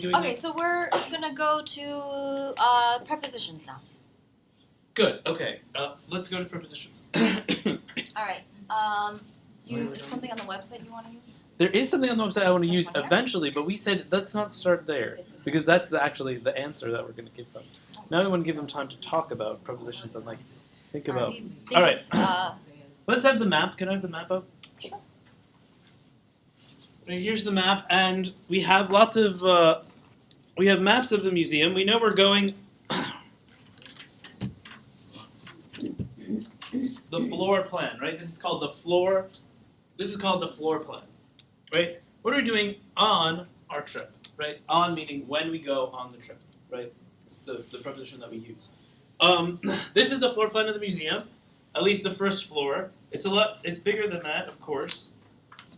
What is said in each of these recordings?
doing Okay, next? so we're gonna go to prepositions now. Good. Okay. Let's go to prepositions. All right. Is something on the website you want to use? There is something on the website I want to This use one here? eventually, but we said let's not start there because that's actually the answer that we're going to give them. Now we want to give them time to talk about prepositions and think about. Think All right. of, Let's have the map. Can I have the map up? Sure. Right, here's the map, and we have lots of. We have maps of the museum. We know we're going. The floor plan, right? This is called the floor. This is called the floor plan, right? What are we doing on our trip, right? On meaning when we go on the trip, right? It's the preposition that we use. This is the floor plan of the museum, at least the first floor. It's bigger than that, of course.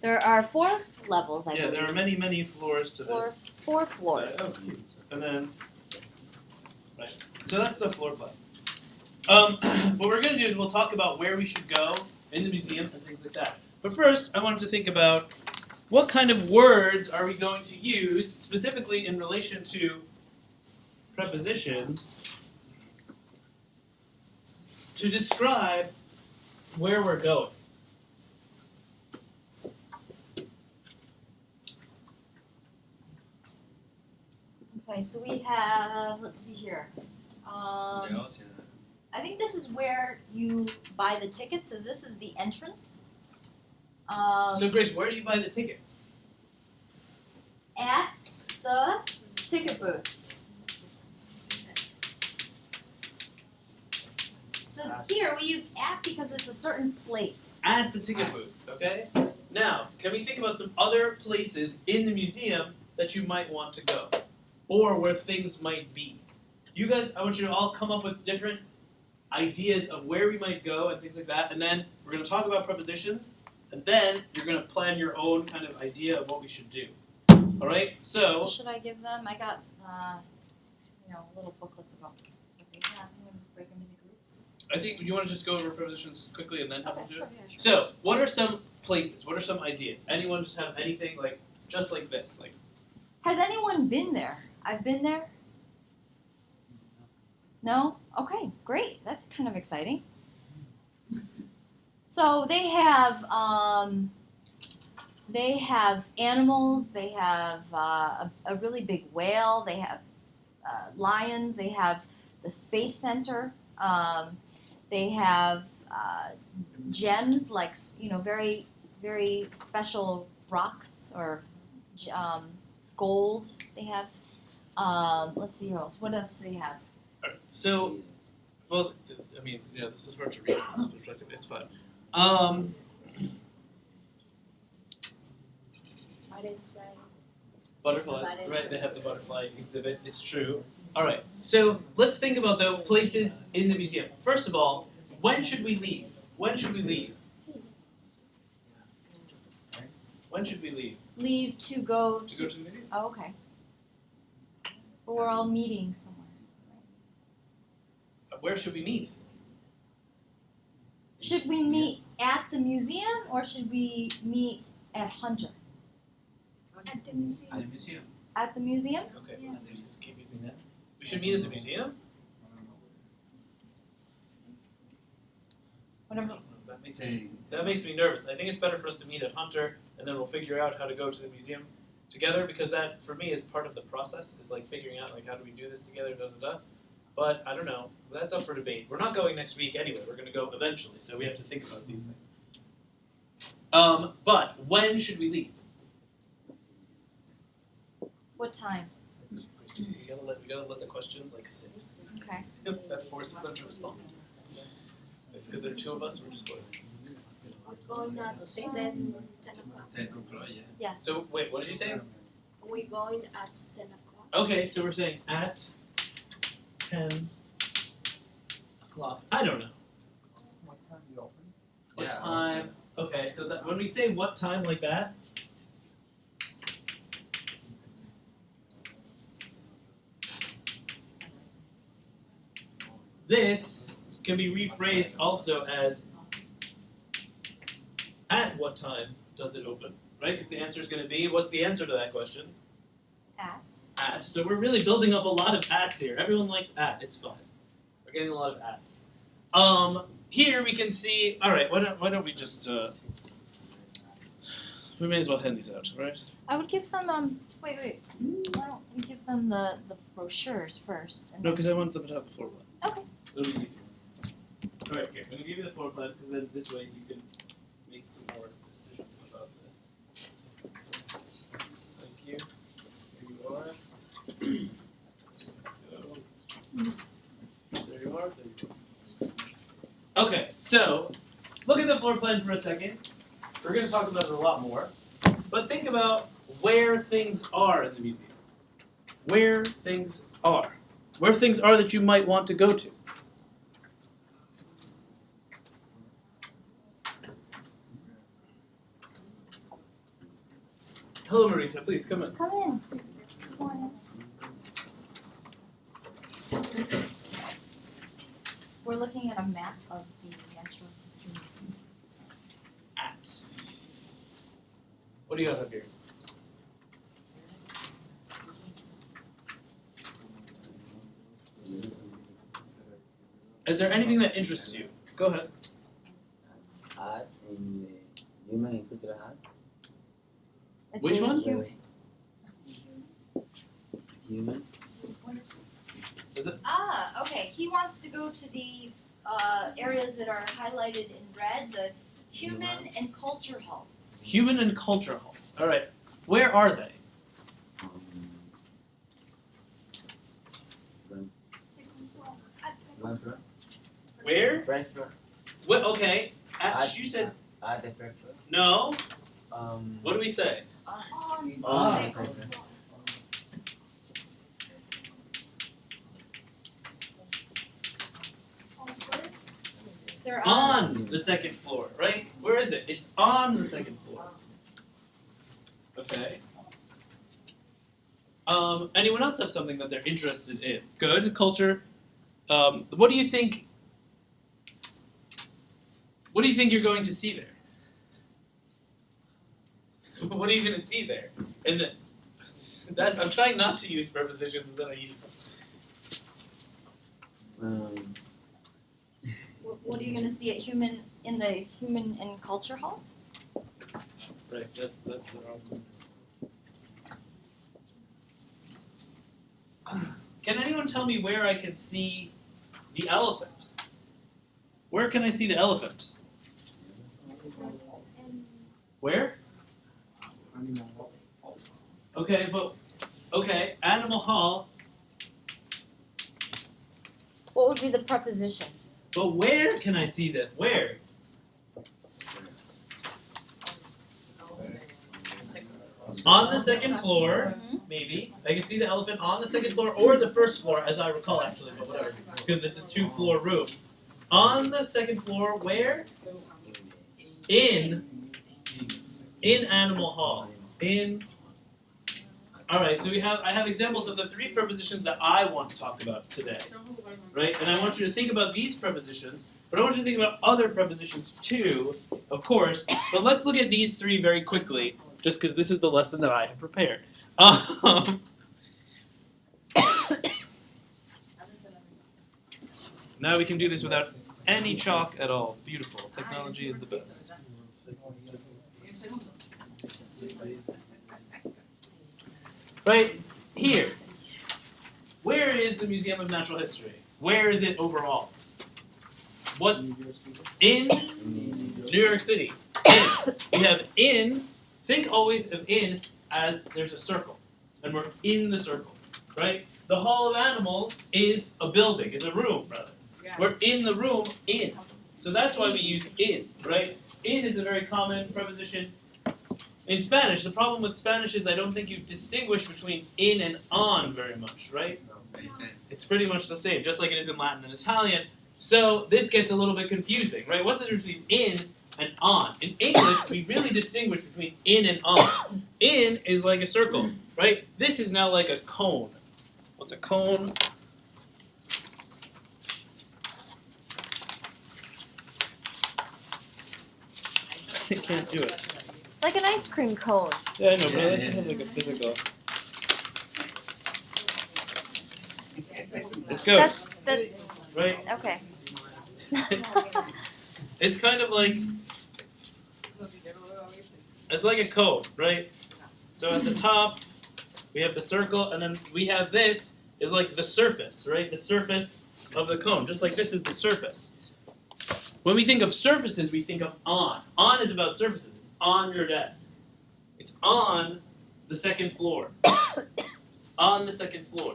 there are 4 levels, I Yeah, believe. there are many floors to this. Four floors. Oh, cute. And then, right. So that's the floor plan. What we're going to do is we'll talk about where we should go in the museum and things like that. But first, I wanted to think about what kind of words are we going to use specifically in relation to prepositions to describe where we're going. Okay, so we have, let's see here. I think this is where you buy the tickets, so this is the entrance. So Grace, where do you buy the tickets? At the ticket booth. So here we use at because it's a certain place. At the ticket booth, okay? Now, can we think about some other places in the museum that you might want to go? Or where things might be? You guys, I want you to all come up with different ideas of where we might go and things like that, and then we're going to talk about prepositions, and then you're going to plan your own kind of idea of what we should do. Alright? So, Should I give them? I got, little booklets about what they have. I'm going to break them into groups. I think you want to just go over prepositions quickly and then have them do Sure, it? yeah, sure. So, what are some places? What are some ideas? Anyone just have anything just like this? Has anyone been there? I've been there. No? Okay, great. That's kind of exciting. So they have animals. They have a really big whale. They have lions. They have the space center. They have gems very very special rocks or gold. They have. Let's see what else. What else do they have? So, well, I mean, this is hard to read from this perspective. It's fun. Butterflies, right? They have the butterfly exhibit. It's true. All right. So let's think about the places in the museum. First of all, when should we leave? When should we leave? When should we leave? Leave to go To go to the museum? Oh, okay. But we're all meeting somewhere. Where should we meet? Should we meet at the museum or should we meet at Hunter? At the museum. At the museum. At the museum? Okay. Yeah. They just keep using that. We should meet at the museum? Whatever. That makes me nervous. I think it's better for us to meet at Hunter, and then we'll figure out how to go to the museum together, because that, for me, is part of the process, is figuring out, how do we do this together, da-da-da. But, I don't know. That's up for debate. We're not going next week anyway. We're going to go eventually, so we have to think about these things. But, when should we leave? What time? We gotta let the question, sit. Okay. That forces them to respond. It's because there are two of us, we're just We're going at 10 o'clock. 10 o'clock, yeah. So, wait, what did you say? We're going at 10 o'clock. Okay, so we're saying at 10 o'clock. I don't know. What time do you open? What Yeah, time? Okay, so that when we say what time like that, this can be rephrased also as at what time does it open? Right? Because the answer is going to be, what's the answer to that question? At. At. at. So we're really building up a lot of ats here. Everyone likes at. It's fun. We're getting a lot of ats. Here we can see. All right. Why don't we just? We may as well hand these out, right? I would give them wait. Why don't we give them the brochures first? And No, because I want them to have the floor plan. Okay. It'll be easier. All right, here. I'm gonna give you the floor plan because then this way you can make some more decisions about this. Thank you. Here you are. There you are. Okay, so look at the floor plan for a second. We're going to talk about it a lot more, but think about where things are in the museum. Where things are. Where things are that you might want to go to. Hello, Marita. Please come in. Come in. Good morning. We're looking at a map of the Natural History Museum. At. What do you have up here? Is there anything that interests you? Go ahead. Art and human and cultural art. Which one? Human. Okay. He wants to go to the areas that are highlighted in red, the human and culture halls. Human and culture halls. All right. Where are they? One floor. Where? First floor. What? Okay. Art- You said Art the first floor. no. What do we say? On Ah, the okay. second floor. They're On the second floor, right? Where is it? It's on the second floor. Okay. Anyone else have something that they're interested in? Good. Culture. What do you think? What do you think you're going to see there? What are you going to see there? And I'm trying not to use prepositions, and then I use them. What are you going to see at in the human and culture halls? Right. That's the wrong one. Can anyone tell me where I can see the elephant? Where can I see the elephant? Where? Okay, Animal Hall. What would be the preposition? But where can I see that? Where? On the second floor, maybe. I can see the elephant on the second floor or the first floor, as I recall, actually, but whatever. Because it's a 2-floor room. On the second floor, where? In Animal Hall. Alright, so I have examples of the 3 prepositions that I want to talk about today. Right? And I want you to think about these prepositions, but I want you to think about other prepositions too, of course. But let's look at these 3 very quickly, just because this is the lesson that I have prepared. Now we can do this without any chalk at all. Beautiful. Technology is the best. Right here. Where is the Museum of Natural History? Where is it overall? What? In New York City. In. We have in. Think always of in as there's a circle. And we're in the circle. Right? The Hall of Animals is a building. It's a room, rather. We're in the room in. So that's why we use in, right? In is a very common preposition in Spanish. The problem with Spanish is I don't think you distinguish between in and on very much, right? It's pretty much the same, just like it is in Latin and Italian. So this gets a little bit confusing, right? What's the difference between in and on? In English, we really distinguish between in and on. In is like a circle, right? This is now like a cone. What's a cone? I can't do it. Like an ice cream cone. Yeah, I know, but I like to have like a physical. Go. That Right? okay. It's kind of like it's like a cone, right? So at the top we have the circle, and then we have this is like the surface, right? The surface of the cone, just like this is the surface. When we think of surfaces, we think of on. On is about surfaces. It's on your desk. It's on the second floor. On the second floor.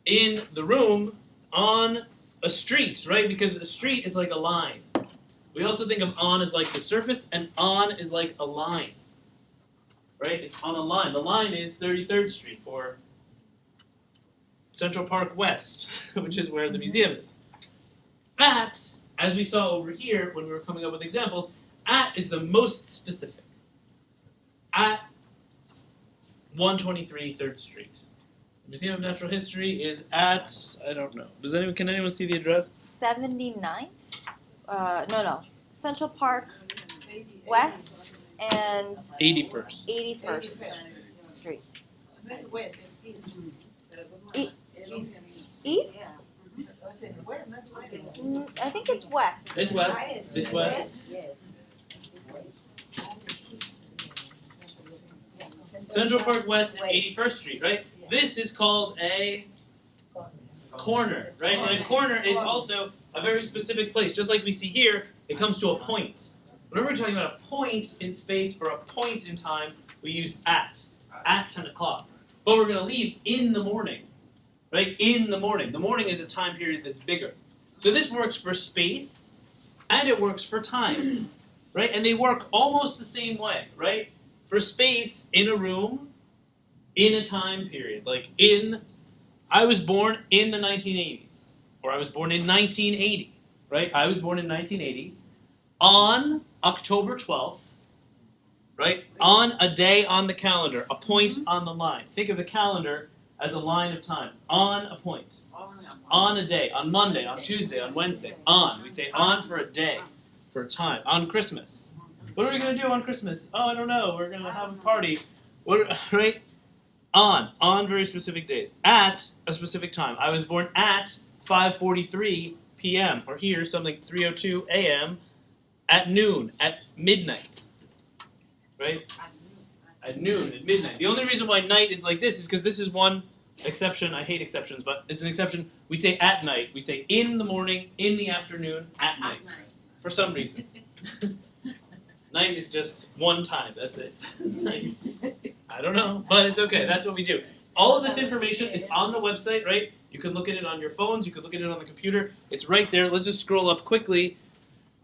In the room, on a street, right? Because a street is like a line. We also think of on as like the surface, and on is like a line. Right? It's on a line. The line is 33rd Street or Central Park West, which is where the museum is. At, as we saw over here when we were coming up with examples, at is the most specific. At 123 3rd Street. The Museum of Natural History is at, I don't know. Can anyone see the address? 79th? No. Central Park West and 81st. 81st Street. That's west, it's E- east. East? West, that's west. I think it's west. It's west. It's west. Yes. Central Park West and 81st Street, right? This is called a corner, right? And a corner is also a very specific place. Just like we see here, it comes to a point. Whenever we're talking about a point in space or a point in time, we use at 10 o'clock. But we're going to leave in the morning, right? In the morning. The morning is a time period that's bigger. So this works for space and it works for time, right? And they work almost the same way, right? For space, in a room, in a time period. Like I was born in the 1980s, or I was born in 1980, right? I was born in 1980 on October 12th, right? On a day on the calendar, a point on the line. Think of the calendar as a line of time. On a point. On a day. On Monday, on Tuesday, on Wednesday. On. We say on for a day, for a time. On Christmas. What are we going to do on Christmas? Oh, I don't know. We're going to have a party. Right? On very specific days. At a specific time. I was born at 5:43 p.m. Or here, something 3:02 a.m. At noon. At midnight. Right? At noon, at midnight. The only reason why night is like this is because this is one exception. I hate exceptions, but it's an exception. We say at night. We say in the morning, in the afternoon, at night. For some reason. Night is just one time. That's it. Night. I don't know, but it's okay. That's what we do. All of this information is on the website, right? You can look at it on your phones. You can look at it on the computer. It's right there. Let's just scroll up quickly.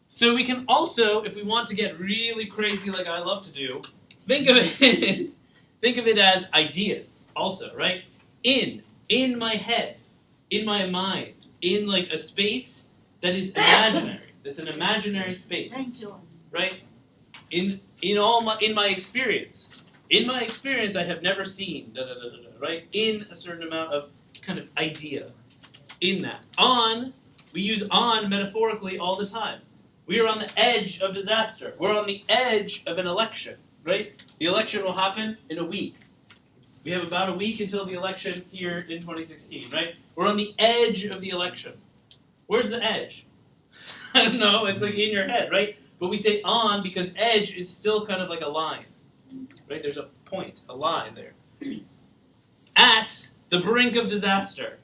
So we can also, if we want to get really crazy like I love to do, think of it as ideas also, right? In my head, in my mind, in like a space that is imaginary. That's an imaginary space. Thank you. Right? In my experience. In my experience, I have never seen right? In a certain amount of kind of idea. In that. On, we use on metaphorically all the time. We are on the edge of disaster. We're on the edge of an election, right? The election will happen in a week. We have about a week until the election here in 2016, right? We're on the edge of the election. Where's the edge? I don't know, it's like in your head, right? But we say on because edge is still kind of like a line, right? There's a point, a line there. At the brink of disaster.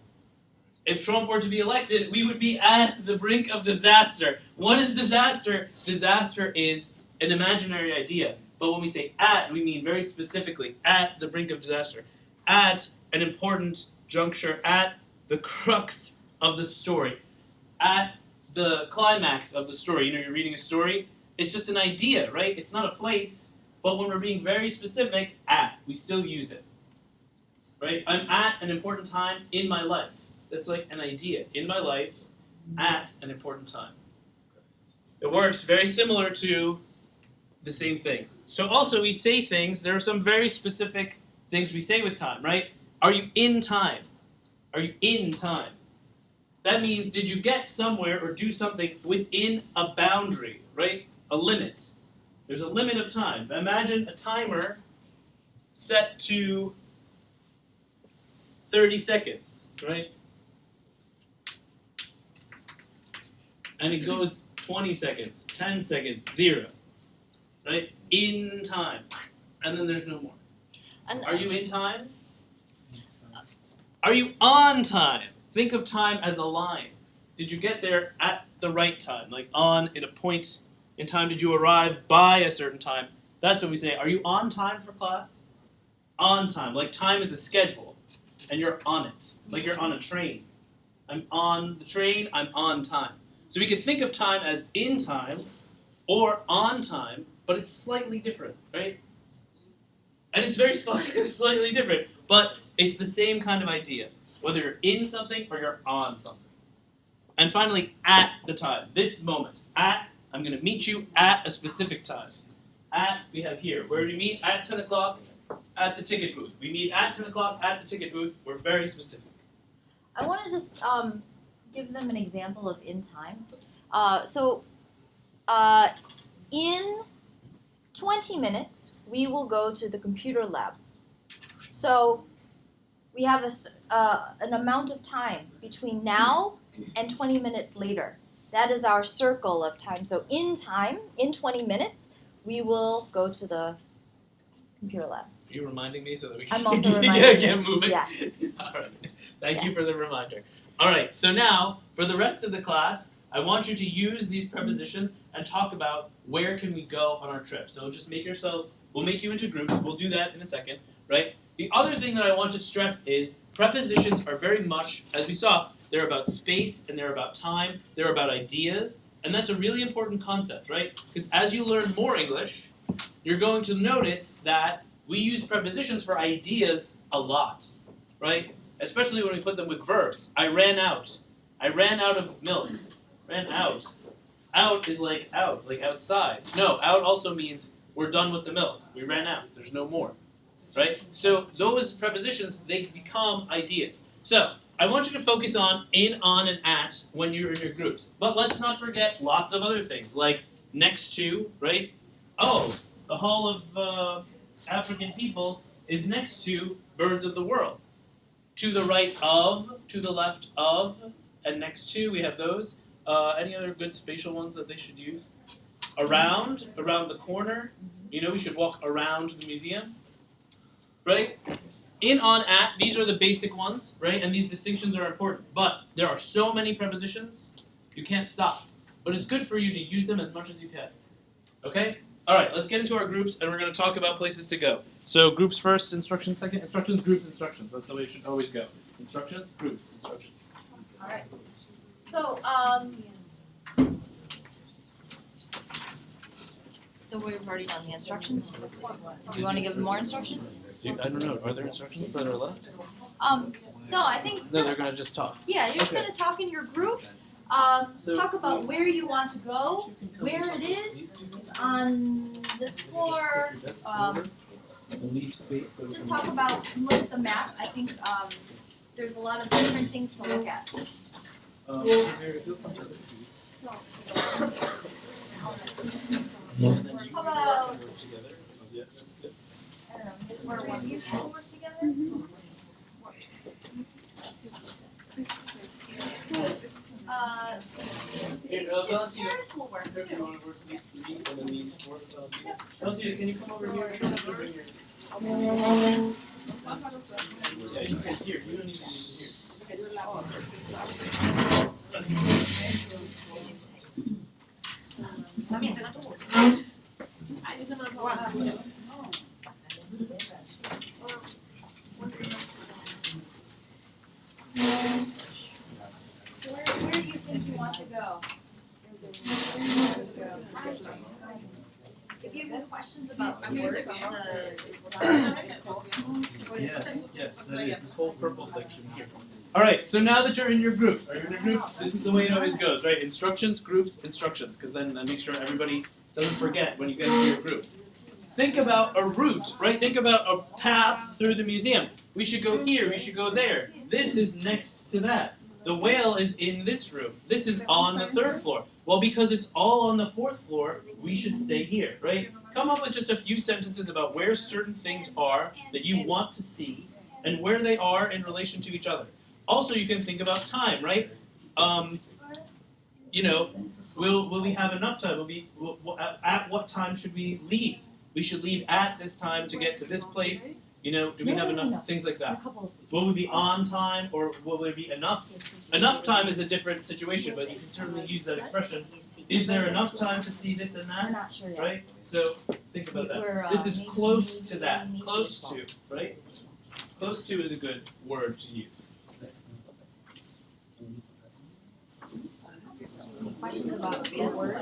If Trump were to be elected, we would be at the brink of disaster. What is disaster? Disaster is an imaginary idea. But when we say at, we mean very specifically at the brink of disaster. At an important juncture. At the crux of the story. At the climax of the story. You know, you're reading a story. It's just an idea, right? It's not a place. But when we're being very specific, at, we still use it. Right? I'm at an important time in my life. That's like an idea. In my life, at an important time. It works very similar to the same thing. So also we say things, there are some very specific things we say with time, right? Are you in time? Are you in time? That means did you get somewhere or do something within a boundary, right? A limit. There's a limit of time. Imagine a timer set to 30 seconds, right? and it goes 20 seconds, 10 seconds, 0. Right? In time. And then there's no more. And Are you in time? Are you on time? Think of time as a line. Did you get there at the right time? Like on in a point in time, did you arrive by a certain time? That's what we say. Are you on time for class? On time. Like time is a schedule, and you're on it. Like you're on a train. I'm on the train, I'm on time. So we can think of time as in time or on time, but it's slightly different, right? And it's very slightly different, but it's the same kind of idea, whether you're in something or you're on something. And finally, at the time, this moment. At, I'm going to meet you at a specific time. At, we have here. Where do we meet? At 10 o'clock at the ticket booth. We meet at 10 o'clock at the ticket booth. We're very specific. I want to just give them an example of in time. In 20 minutes, we will go to the computer lab. So we have an amount of time between now and 20 minutes later. That is our circle of time. So in time, in 20 minutes, we will go to the computer lab. Are you reminding me so that we can I'm also reminding get you. moving? Yeah. All right. Thank you Yes. for the reminder. All right. So now, for the rest of the class, I want you to use these prepositions and talk about where can we go on our trip. So just make yourselves, we'll make you into groups. We'll do that in a second, right? The other thing that I want to stress is prepositions are very much, as we saw, they're about space and they're about time. They're about ideas. And that's a really important concept, right? Because as you learn more English, you're going to notice that we use prepositions for ideas a lot, right? Especially when we put them with verbs. I ran out. I ran out of milk. Ran out. Out is like out, like outside. No, out also means we're done with the milk. We ran out. There's no more, right? So those prepositions, they become ideas. So I want you to focus on in, on, and at when you're in your groups. But let's not forget lots of other things, like next to, right? Oh, the Hall of African Peoples is next to Birds of the World. To the right of, to the left of, and next to, we have those. Any other good spatial ones that they should use? Around the corner. You know we should walk around the museum, right? In, on, at, these are the basic ones, right? And these distinctions are important. But there are so many prepositions, you can't stop. But it's good for you to use them as much as you can. Okay? All right, let's get into our groups, and we're going to talk about places to go. So groups first, instructions second, instructions, groups, instructions. That's the way it should always go. Instructions, groups, instructions. All right. So, we've already done the instructions. Do you want to give more instructions? I don't know. Are there instructions that are left? No, I think No, they're just, going to just talk. yeah, you're just Okay. going to talk in your group. So- Talk about where you want to go, where it is, on this floor. Leave space. So Just talk about, look at the map. I think there's a lot of different things to look at. So, how about, Yeah, that's good. I don't know, where one you can work together? Here, These Valentina. chairs will work If you too. want to work these three and then these four. Valentina, can you come over here? You don't have to bring your. Yeah, you can here. You don't need to use here. Where do you think you want to go? If you have any questions about the Yes, that is this whole purple section here. All right, so now that you're in your groups, are you in your groups? This is the way it always goes, right? Instructions, groups, instructions, because then that makes sure everybody doesn't forget when you get into your groups. Think about a route, right? Think about a path through the museum. We should go here, we should go there. This is next to that. The whale is in this room. This is on the third floor. Well, because it's all on the fourth floor, we should stay here, right? Come up with just a few sentences about where certain things are that you want to see and where they are in relation to each other. Also, you can think about time, right? will we have enough time? At what time should we leave? We should leave at this time to get to this place. Do we have enough? Things like that. Will we be on time, or will there be enough? Enough time is a different situation, but you can certainly use that expression. Is there enough time to see this and We're that? not sure yet. Right? So think about that. We're, This is maybe- close to that. maybe Close fall. to, right? Close to is a good word to use. Questions about the word?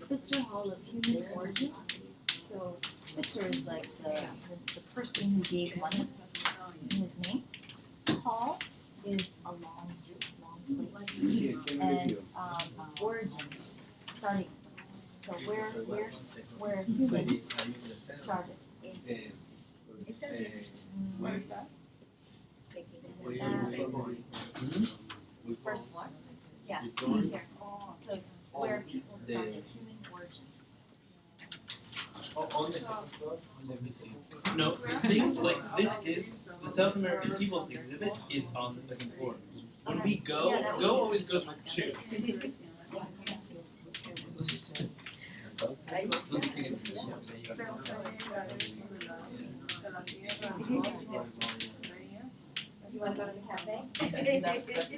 Spitzer Hall of Human Origins. So Spitzer is like the person who gave money in his name. Hall is a long place. And origins, starting place. So where humans started. Where's that? First floor? Yeah. Here. So where people started, human origins. On the second floor, let me see. No, think like this is the South American People's Exhibit is on the second floor. When we go, go always goes with 2. You want to go to the cafe?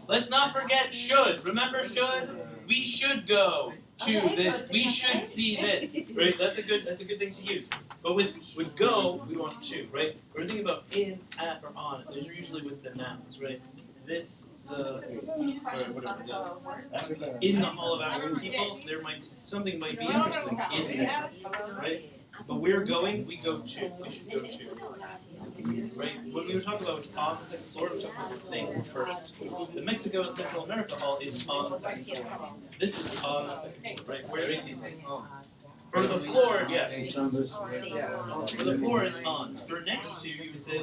Let's not forget should. Remember should? We should go to Okay, this. go to the We cafe. should see this. Right? That's a good thing to use. But with go, we want to, right? We're thinking about in, at, or on. Those are usually with the nouns, right? This, the, or whatever. Yeah. In the Hall of African People, something might be interesting in there, right? But we're going, we go to. We should go to. Right? When we were talking about on the second floor, we were talking about the thing first. The Mexico and Central America Hall is on the second floor. This is on the second floor, right? Where it is or the floor, yes. Or the floor is on. For next to, you would say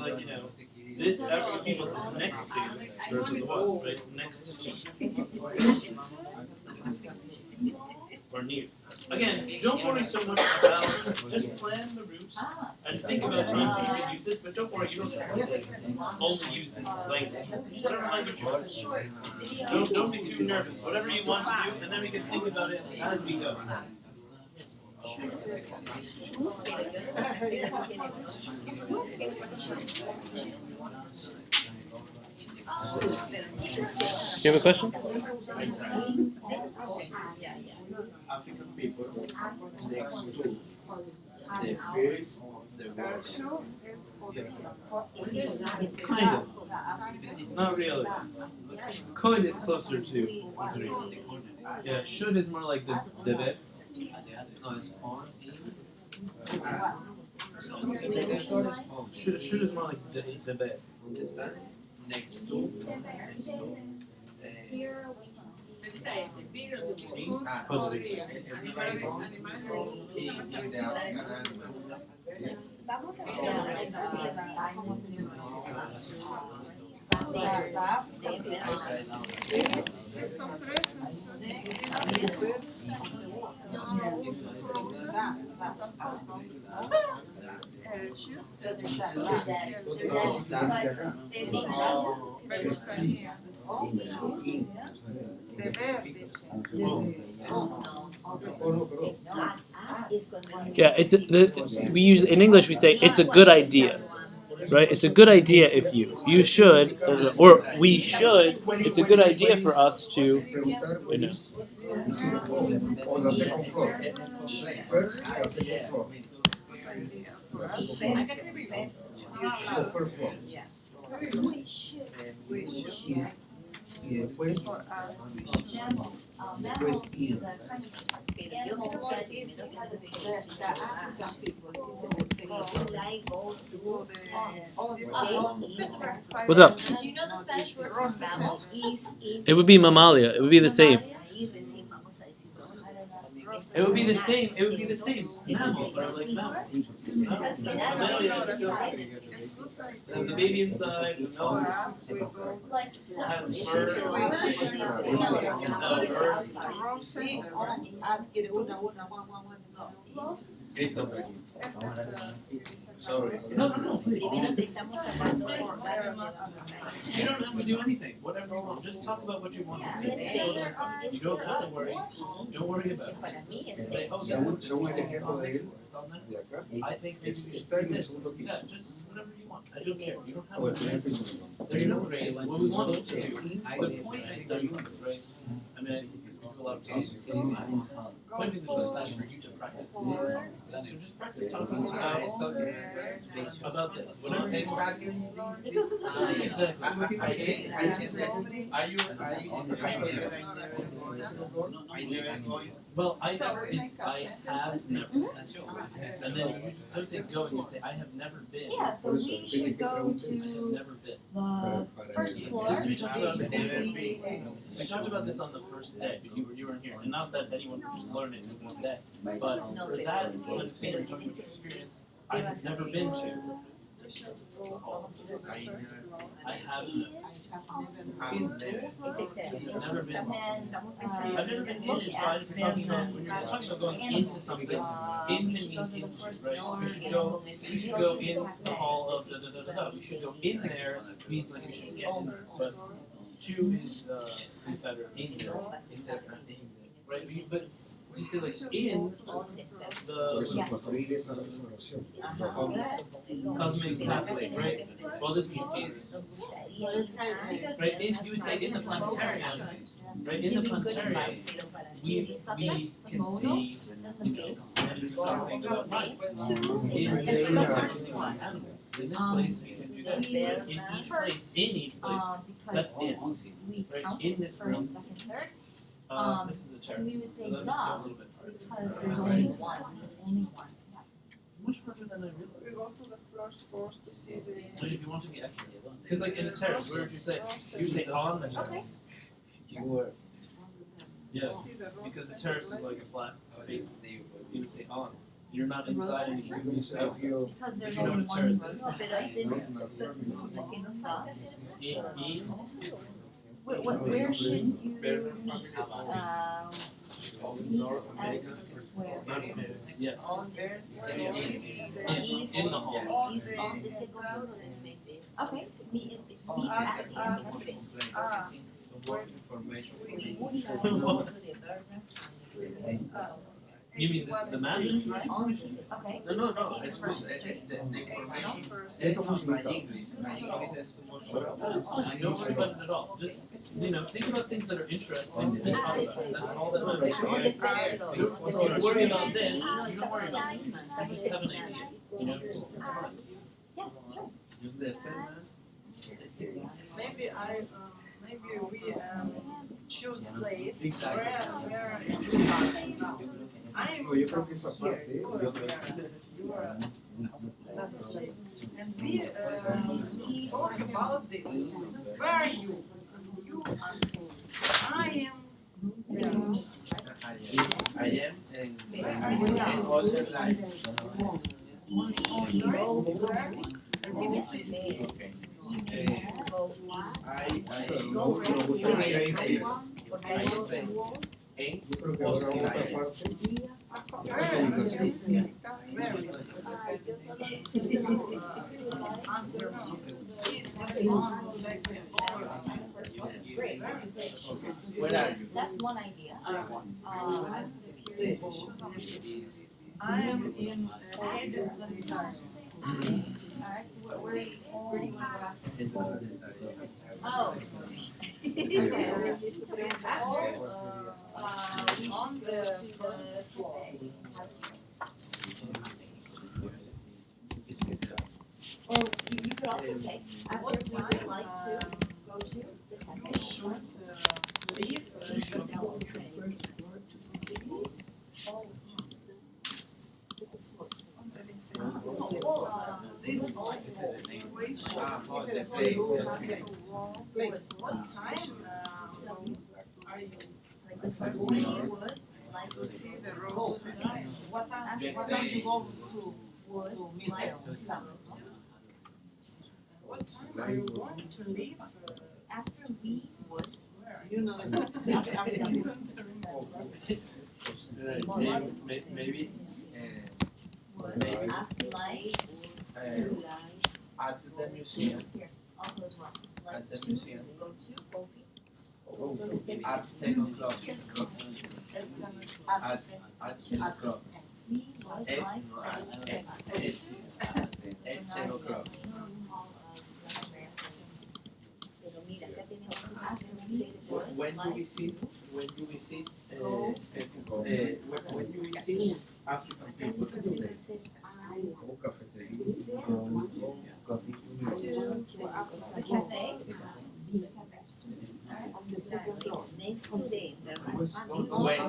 this African Peoples is next to versus the what, right? Next to. Or near. Again, don't worry so much about, just plan the route and think about times when you can use this, but don't worry, you don't have to only use this language. Whatever language you want. Don't be too nervous. Whatever you want to do, and then we can think about it as we go. You have a question? African people next to the birds, the world. Kind of. Not really. Could is closer to 3. Yeah, should is more like debe. No, it's on. Second floor is on. Should is more like debe. Understand? Next to. Here we can see. Probably. Everybody on. In the African. Yeah, we use in English we say it's a good idea, right? It's a good idea if you should or we should. It's a good idea for us to. On the second floor. First, the second floor. The first floor. We should. Y después, Mammals is a kind of animal that has a big Christopher, What's up? do you know the Spanish word for mammal? It would be mammalia. It would be the same. It would be the same. It would be the same. Mammals are like mammals. Because the The baby inside, the milk like has fur. Sorry. No, please. You don't have to do anything. Whatever you want. Just talk about what you want to see. You don't have to worry. Don't worry about it. Say, oh, yeah, Según el ejemplo de él, it's on de acá, I think maybe we should está see en el this segundo or see piso. that. Just whatever you want. I don't care. You don't O el have to. primer piso. There's no grades. What we want you to do, the point I think that you is right. I mean, I think we do a lot of talking. The point is just for you to practice. So just practice talking about this. Whatever you want. It doesn't matter. Exactly. Well, I have never. And then you don't say go, and you say I have never been. yeah, so we should go I have to never been. the first floor. This we talked about. We talked about this on the first day, but you weren't here, and not that anyone would just learn it in one day. But for that kind of thing, you're talking about your experience. I have never been to. I have never been. And I've never been in is fine if you're talking about when you're talking about going into something. In we can should go mean to the into, first right? floor. We should go in the hall of da da da da da. We should go in there means like we should get in there. But two is better. Right? But you feel like in Por the eso preferir esa oración. cosmic pathway, right? Well, this is right. You would say in the planetarium, right? In the planetarium, we can see, you know, and something about life. In this place, we can do that. In each place, that's in. we Right? count In this first, room, second, third, this is the terrace. we would say So that makes it a the, little bit harder. because there's only one, Much harder than I realized. We go to the first floor to see the. So if you want to be accurate, because like in a terrace, where would you say? You would say on the terrace. Okay. You were. Yes, See the room because the that terrace you is like a flat space. You You would say on. You're not inside anything. Según Sergio, because there's You know only what a terrace one. is? no, Where should you meet? Meet as where? Yes. In the hall. Okay, meet at the entrance. You mean this, the map? Okay. No, it's good. The information is on my English. My English is too much. That's fine. Don't worry about it at all. Just, you know, think about things that are interesting and talk about it. That's all that matters. If you worry about this, you don't worry about this. You just have an idea. You know, it's fine. Yes, sure. You understand, man? Maybe we choose place Exactly. where I'm yo creo que esa parte, yo creo que you are another place. And we talk about this. Where are you? You are. I am. I am in Ocean Life. Okay. I stay in yo creo que ahora otra parte, Great. Where are you? That's one idea. I am in Eden Planetarium. Alright, so where do you want to go after? In the planetarium. Oh. We We should go to the cafe. Or you could also say, at what time would you like to go to the cafe? should leave. The place. What time are you? Like this one, we would like like To see the to roads. What time you go to would museum? like to go to. What time are you going to leave? After we would, You know, Maybe would Maybe. like uh, to at the museum, also as well. Like at the to museum, go to at 10 o'clock. At 10 o'clock. we would Eight, like no, to at 10 o'clock. after we would When you like visit, when you visit, Go. when you visit African people, to the cafe. the second floor. Next to the when,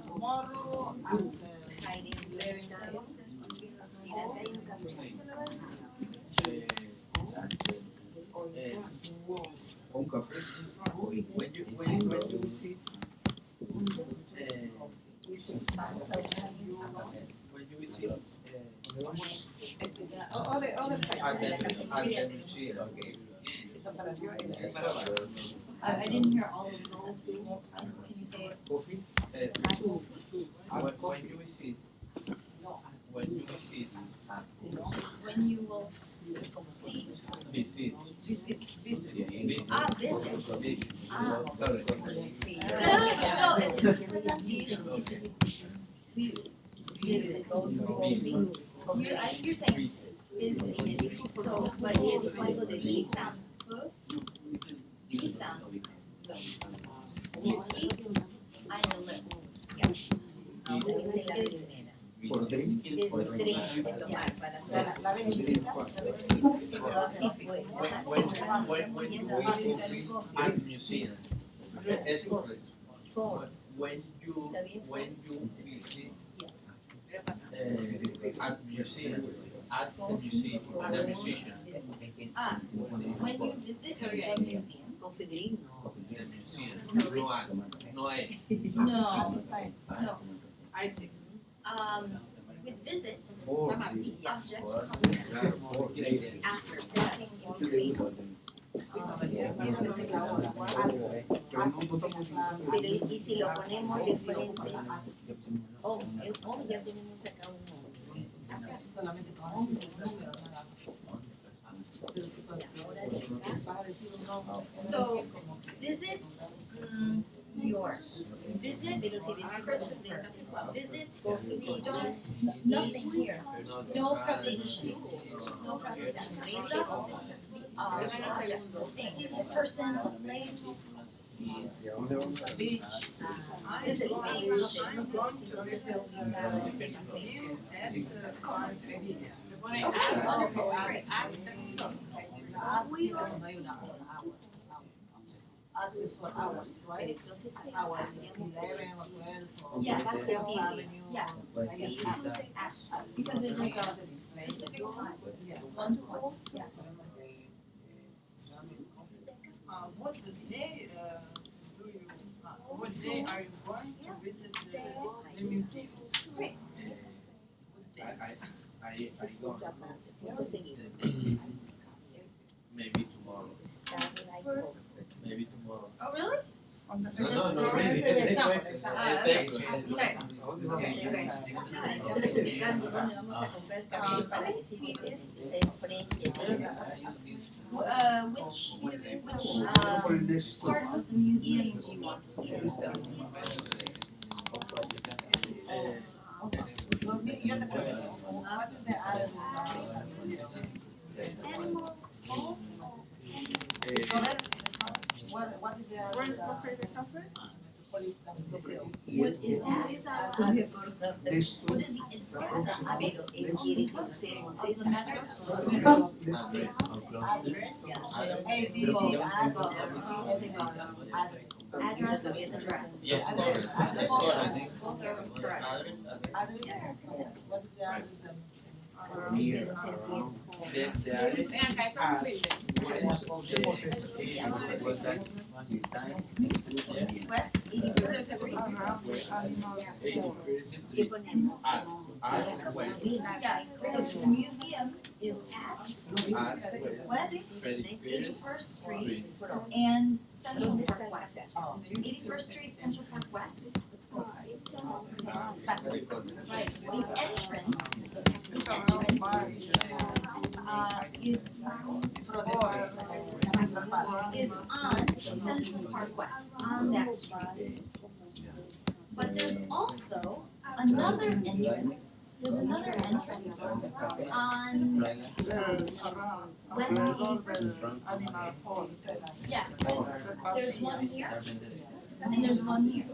tomorrow and hiding very nice. when you visit, when you visit, at the museum. I didn't hear all of this. Can you say it? When you visit, when you visit, When you will see. visit, visit, Ah, visit. Ah. sorry. No, it's pronunciation. Okay. We visit. You're saying visit. So, but it's like the B sound. B sound. You eat on your lip. Por drink. When you visit at museum, es correct. When you visit at museum, at the museum, the musician, Ah, when you visit the museum. the museum, no at, no es. No. I think. With visit, For the object for comes after nothing in between. Pero y si lo ponemos de frente, ya tenemos acá uno. Solamente son 11 números, nada más. So, visit New York. Visit Christopher. Visit, we don't, nothing here. No preposition. No preposition. Just the object, the thing, the person, the place. Beach. Visit beach. Okay, wonderful, great. Artists for hours, right? Hours, 11 or 12. Yeah, that's the idea. Avenue. Yeah. Because it is a specific time. Yeah. 1 to 1. Yeah. What day do you? What day are you going to visit the museum? Great. I go the visit maybe tomorrow. Maybe tomorrow. Oh, really? No, really. Exactly. Exactly. Okay, okay. Estamos investigando dónde vamos a comprar el cabello para decir que esté enfrente. Which part of the museum do you want to see? Yo te pregunto, what is the what is the What is that? What is that? What is the entrada? Pero él quiere que usemos Of the esa. address? Address and address. Yes, correct. Yes, correct. Both are correct. What is the near around there is at west West 81st Street. ¿Qué ponemos? at west Yeah, so the museum is at at West 81st Street and Central Park West. 81st Street, Central Park West. Right. The entrance is on Central Park West, on that street. But there's also another entrance. There's another entrance on West 81st Street. Yeah. There's one here, and there's one here.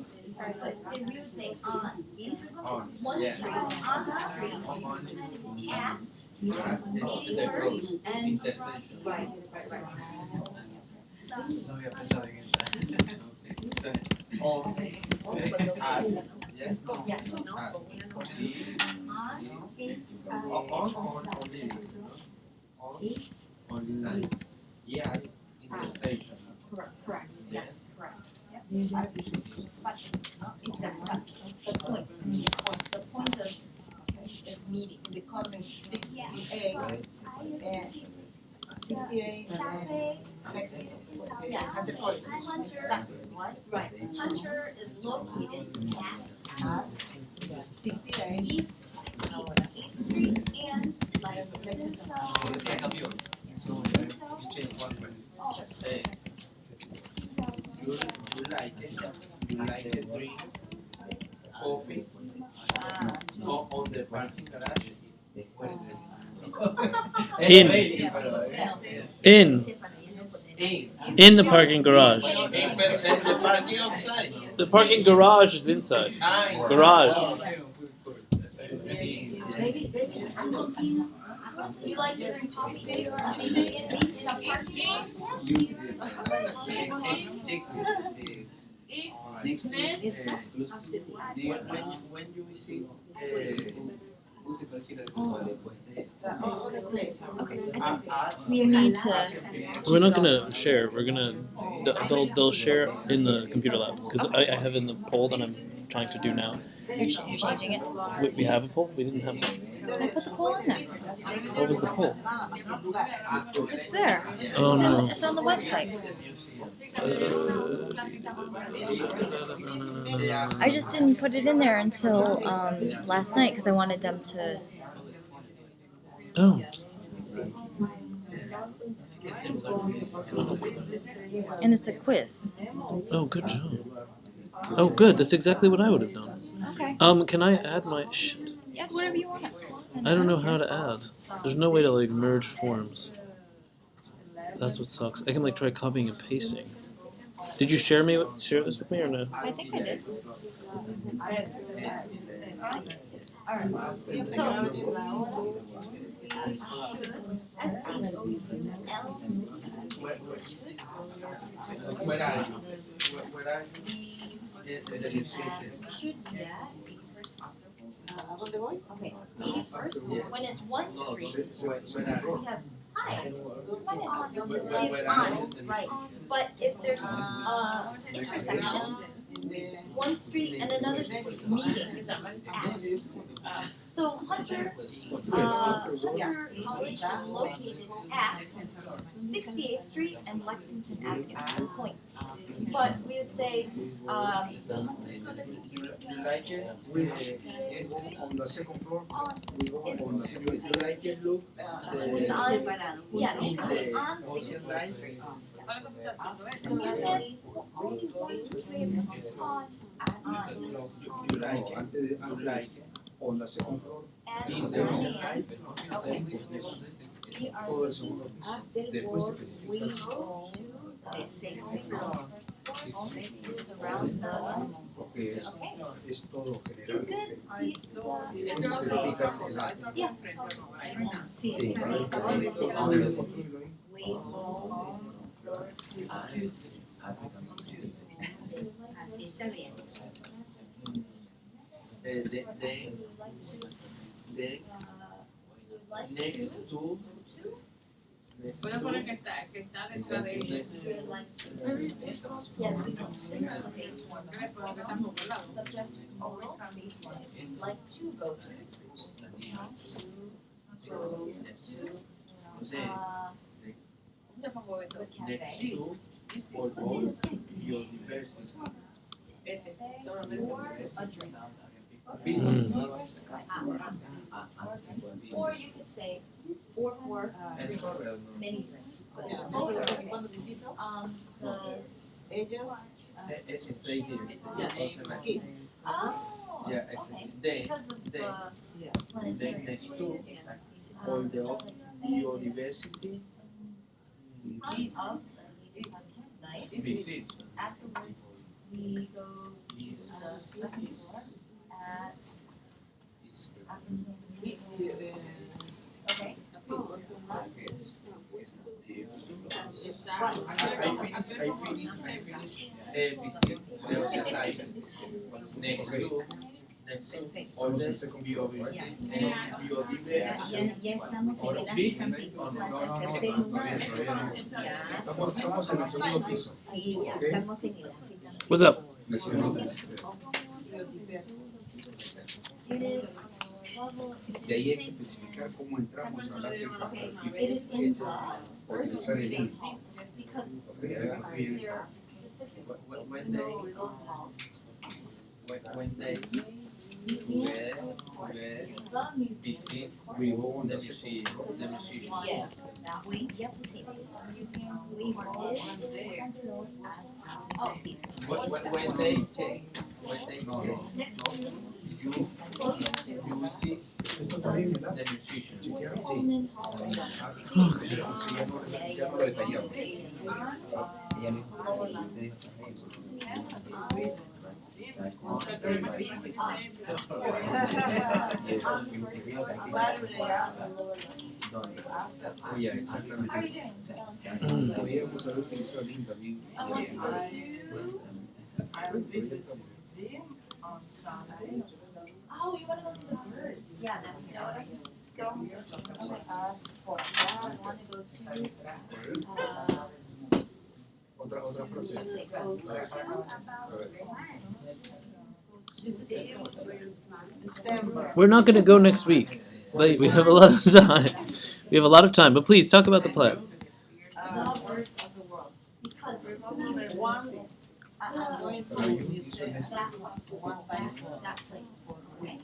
But say we would say on is one street, on the street, at 81st and right. on at yes Yeah. on lines yeah intersection Correct. yeah Correct. Such. The point. The point of meeting. The corner is 68 and 68 and next Yeah. at the college. Hunter. Right. Hunter is located at 68 East 68th Street and Lexington. You like it? You like to drink coffee on the parking garage? What is it? In. Crazy, pero, In the parking garage. Pero the parking outside. The parking garage is inside. Inside. Garage. You like to drink coffee in a parking lot? When you visit We need to. We're not gonna share. We're gonna. They'll share in the computer lab because I have in the poll that I'm trying to do now. You're changing it. We have a poll. We didn't have. I put the poll in there. What was the poll? It's there. Oh no. It's on the website. I just didn't put it in there until last night because I wanted them to. Oh. And it's a quiz. Oh, good job. Oh, good. That's exactly what I would have done. Okay. Can I add my shit? Add whatever you want. I don't know how to add. There's no way to like merge forms. That's what sucks. I can like try copying and pasting. Did you share this with me or no? I think I did. Alright. So Where are you? Where are you? The negotiations. should be at 81st. Okay. 81st. When it's one street, Where are you? we have hi. Come on. This is Where are on. you? Right. But if there's intersection, one street and another street meeting at. So Hunter College is located at 68th Street and Lexington Avenue, Point. But we would say, You like it? On the second floor, we go It's- on the second floor. You like it, look? it's on, yeah, it's on Ocean 68th line? Street. ¿Cuál es tu You said You like it? You like it? On the second floor, In the ocean line? Okay. We are todo el segundo piso. Después se especifica is around the. porque es todo He's general. good. Después se especifica el área. Yeah. Sí, Sí, está para bien. poder construirlo ahí. Así está bien. Then Like next to to, go Puedo poner que está detrás de ellos. to. Like to. Yes, we can. This is the base form. Yo le pongo que están por un lado. Subject oral. Like to go to. Go to. Jose, Yo pongo esto. The next cafe. to, for all biodiversity. Este. Or a drink. Visit. Or you could say, or for Es correcto. many drinks. But Ya. both are okay. Cuando visito, The. ellos. Está ahí. Entonces, Aquí. Oh. yeah, it's Okay. they, Because of they. the then planetarium. next to, all the biodiversity, Of nice. visit. Afterwards, we go to the seashore at okay. I finish, visit the society. Next to, all the biodiversity, Ya estamos en el visit. al tercer lugar. Ya. Estamos en el segundo piso. Sí, ya estamos en el What's up? It is level. De ahí hay que especificar cómo entramos al arte. Okay. It is in the urban space halls because there are specific. When they, No, those halls. when they, Museum, where, the museum. visit, We go on the the musician, the musician. Yeah. We, yep, sí. We are where? Oh, When they came, next to, you, close to you will see Esto también, ¿verdad? the musician. Pullman Hall. Ya no lo detallamos. Lower left. Oh, ya, exactamente. How are you doing? Podríamos haber utilizado el link también. I want to go to. I visit the museum on Sunday. Oh, you want to go see the birds? Yeah, that would be nice. Okay. For I want to go to. Otra frase. Let's say go to. December. We're not going to go next week. But we have a lot of time. We have a lot of time. But please talk about the plan. The birds of the world. Because there's One, I'm going to the museum. that One time. that place. Okay.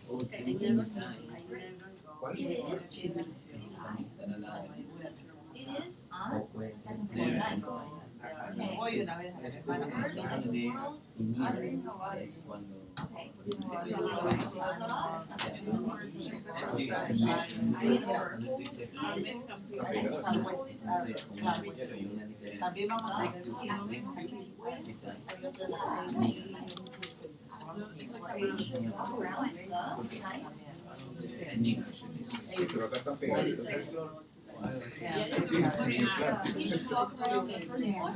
¿Cuál? It is on 749. Okay. Voy una vez a la semana. Birds of the world. Okay. También vamos a ir Sí, pero acá están pegados. You should walk around the first one.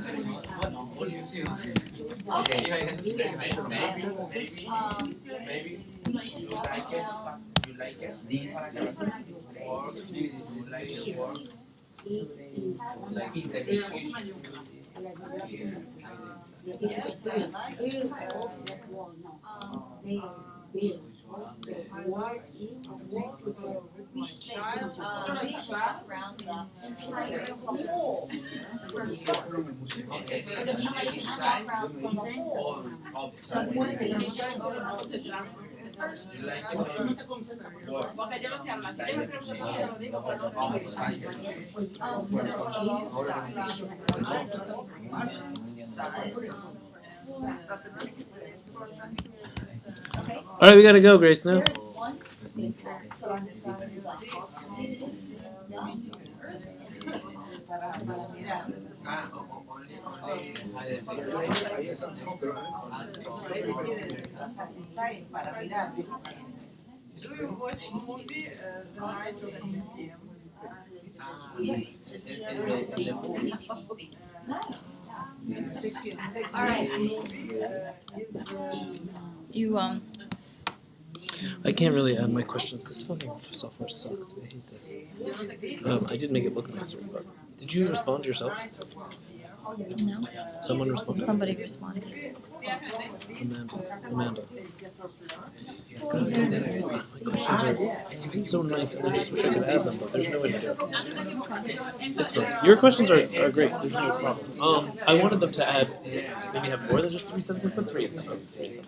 Maybe We should you walk like it, around. you like it, this work, you like the work, like the musician. Yes, I like it. We should say, we should walk around the entire, the whole first floor. Okay, You should walk around the whole. all So the one day, you should go to the first. You like it, work, Porque yo no sé hablar. Si yo me pregunto, yo lo digo, pero no sé all hablar. sides. Okay. All right, we got to go, Grace, now. There is one space where, so it is Para mirar. Only Ahí está, no, pero Es decir, inside para mirar. Do you watch movie The Night of the Museum? All right. Is You I can't really add my questions. This fucking software sucks. I hate this. I did make it look nicer, but did you respond to yourself? No, Someone responded. somebody responded. Amanda. God damn it. My questions are so nice, and I just wish I could add them, but there's no way to do it. It's fine. Your questions are great. There's no problem. I wanted them to add, maybe have more than just 3 sentences, but 3 instead of 3 sentences.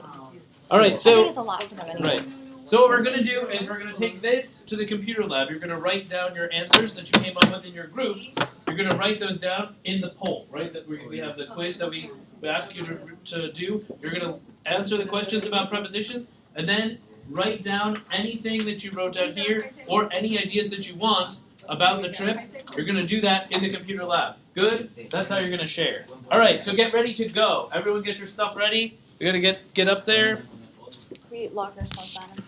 All right, I so. think it's a lot for them anyways. Right. So what we're going to do is we're going to take this to the computer lab. You're going to write down your answers that you came up with in your groups. You're going to write those down in the poll, right? That we have the quiz that we ask you to do. You're going to answer the questions about prepositions, and then write down anything that you wrote down here or any ideas that you want about the trip. You're going to do that in the computer lab. Good? That's how you're going to share. All right, so get ready to go. Everyone get your stuff ready. You're going to get up there. We lock ourselves out of